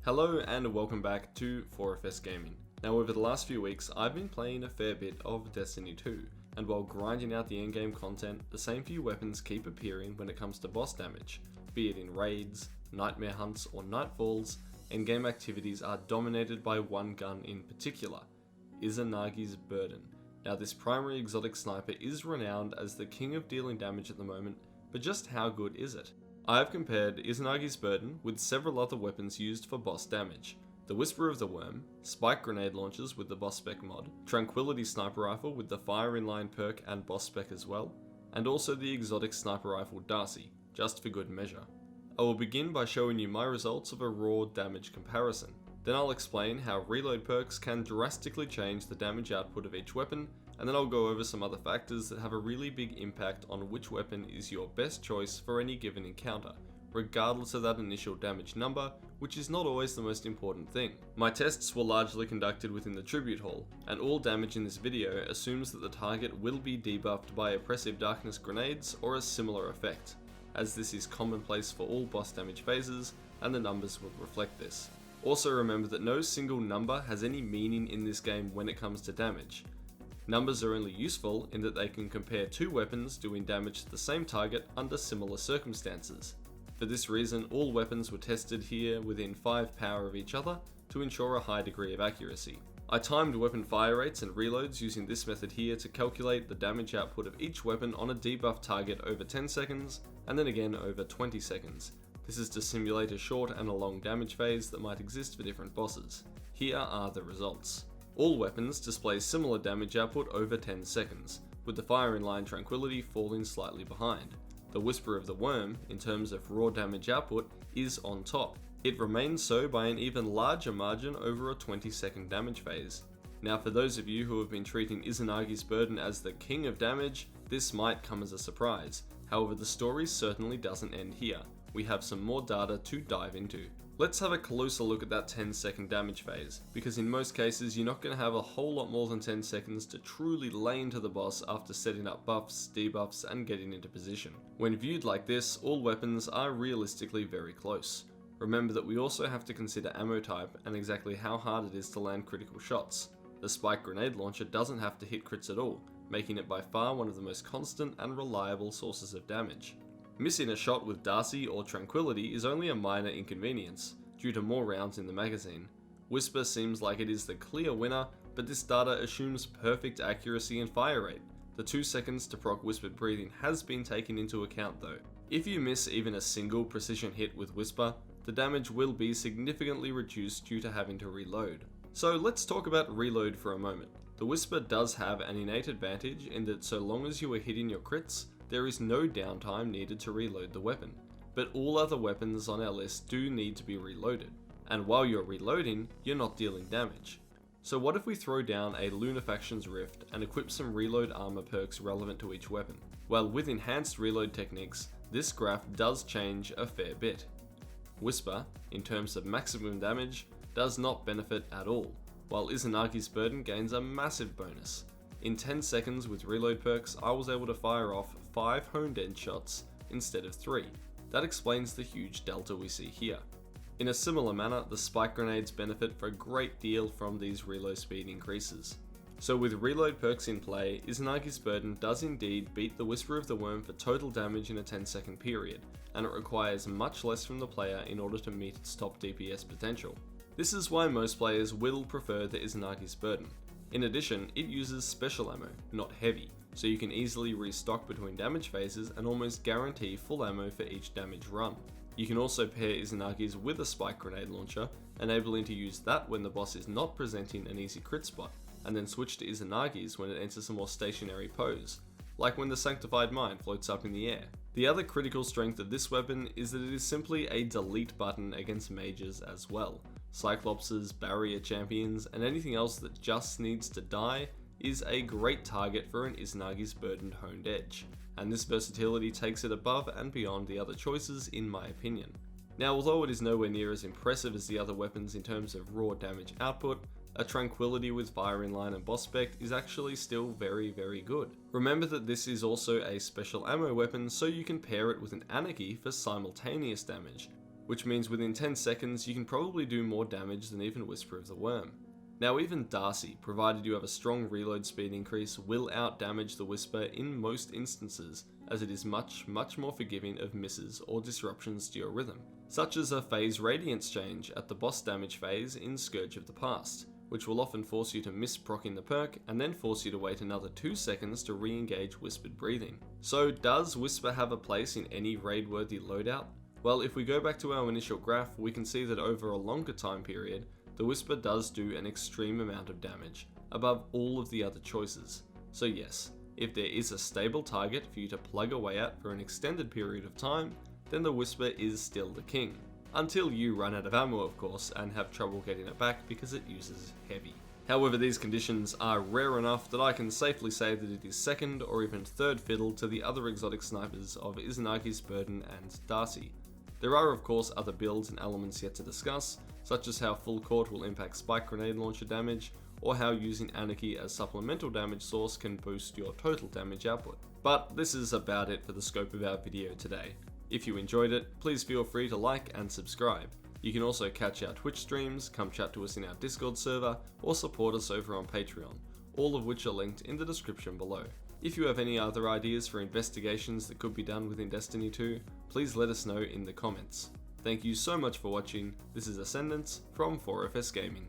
Hello and welcome back to 4FS Gaming. Now over the last few weeks I've been playing a fair bit of Destiny 2, and while grinding out the endgame content, the same few weapons keep appearing when it comes to boss damage. Be it in raids, nightmare hunts or nightfalls, endgame activities are dominated by one gun in particular, Izanagi's Burden. Now this primary exotic sniper is renowned as the king of dealing damage at the moment, but just how good is it? I have compared Izanagi's Burden with several other weapons used for boss damage. The Whisper of the Worm, spike grenade launchers with the boss spec mod, Tranquility sniper rifle with the fire inline perk and boss spec as well, and also the exotic sniper rifle Darci, just for good measure. I will begin by showing you my results of a raw damage comparison. Then I'll explain how reload perks can drastically change the damage output of each weapon, and then I'll go over some other factors that have a really big impact on which weapon is your best choice for any given encounter, regardless of that initial damage number, which is not always the most important thing. My tests were largely conducted within the Tribute Hall, and all damage in this video assumes that the target will be debuffed by oppressive darkness grenades or a similar effect, as this is commonplace for all boss damage phases, and the numbers will reflect this. Also remember that no single number has any meaning in this game when it comes to damage. Numbers are only useful in that they can compare two weapons doing damage to the same target under similar circumstances. For this reason, all weapons were tested here within 5 power of each other to ensure a high degree of accuracy. I timed weapon fire rates and reloads using this method here to calculate the damage output of each weapon on a debuff target over 10 seconds and then again over 20 seconds. This is to simulate a short and a long damage phase that might exist for different bosses. Here are the results. All weapons display similar damage output over 10 seconds, with the fire inline Tranquility falling slightly behind. The Whisper of the Worm, in terms of raw damage output, is on top. It remains so by an even larger margin over a 20-second damage phase. Now for those of you who have been treating Izanagi's Burden as the king of damage, this might come as a surprise. However, the story certainly doesn't end here. We have some more data to dive into. Let's have a closer look at that 10-second damage phase, because in most cases you're not going to have a whole lot more than 10 seconds to truly lay into the boss after setting up buffs, debuffs and getting into position. When viewed like this, all weapons are realistically very close. Remember that we also have to consider ammo type and exactly how hard it is to land critical shots. The spike grenade launcher doesn't have to hit crits at all, making it by far one of the most constant and reliable sources of damage. Missing a shot with Darci or Tranquility is only a minor inconvenience, due to more rounds in the magazine. Whisper seems like it is the clear winner, but this data assumes perfect accuracy and fire rate. The 2 seconds to proc whispered breathing has been taken into account though. If you miss even a single precision hit with Whisper, the damage will be significantly reduced due to having to reload. So let's talk about reload for a moment. The Whisper does have an innate advantage in that so long as you are hitting your crits, there is no downtime needed to reload the weapon, but all other weapons on our list do need to be reloaded, and while you're reloading, you're not dealing damage. So what if we throw down a Lunafaction's Rift and equip some reload armor perks relevant to each weapon? Well, with enhanced reload techniques, this graph does change a fair bit. Whisper, in terms of maximum damage, does not benefit at all, while Izanagi's Burden gains a massive bonus. In 10 seconds with reload perks, I was able to fire off 5 honed end shots instead of 3. That explains the huge delta we see here. In a similar manner, the spike grenades benefit for a great deal from these reload speed increases. So with reload perks in play, Izanagi's Burden does indeed beat the Whisper of the Worm for total damage in a 10-second period, and it requires much less from the player in order to meet its top DPS potential. This is why most players will prefer the Izanagi's Burden. In addition, it uses special ammo, not heavy, so you can easily restock between damage phases and almost guarantee full ammo for each damage run. You can also pair Izanagi's with a spike grenade launcher, enabling to use that when the boss is not presenting an easy crit spot, and then switch to Izanagi's when it enters a more stationary pose, like when the Sanctified Mind floats up in the air. The other critical strength of this weapon is that it is simply a delete button against mages as well. Cyclopses, barrier champions, and anything else that just needs to die is a great target for an Izanagi's Burdened honed edge, and this versatility takes it above and beyond the other choices in my opinion. Now although it is nowhere near as impressive as the other weapons in terms of raw damage output, a Tranquility with fire inline and boss spec is actually still very good. Remember that this is also a special ammo weapon, so you can pair it with an Anarchy for simultaneous damage. which means within 10 seconds you can probably do more damage than even Whisper of the Worm. Now even Darci, provided you have a strong reload speed increase, will outdamage the Whisper in most instances, as it is much more forgiving of misses or disruptions to your rhythm, such as a phase radiance change at the boss damage phase in Scourge of the Past, which will often force you to miss proccing the perk and then force you to wait another 2 seconds to re-engage Whispered Breathing. So does Whisper have a place in any raid-worthy loadout? Well, if we go back to our initial graph, we can see that over a longer time period, the Whisper does do an extreme amount of damage, above all of the other choices. So yes, if there is a stable target for you to plug away at for an extended period of time, then the Whisper is still the king. Until you run out of ammo, of course, and have trouble getting it back because it uses heavy. However, these conditions are rare enough that I can safely say that it is second or even third fiddle to the other exotic snipers of Izanagi's Burden and Darci. There are of course other builds and elements yet to discuss, such as how full court will impact spike grenade launcher damage, or how using Anarchy as supplemental damage source can boost your total damage output. But this is about it for the scope of our video today. If you enjoyed it, please feel free to like and subscribe. You can also catch our Twitch streams, come chat to us in our Discord server, or support us over on Patreon, all of which are linked in the description below. If you have any other ideas for investigations that could be done within Destiny 2, please let us know in the comments. Thank you so much for watching. This is Ascendance from 4FS Gaming.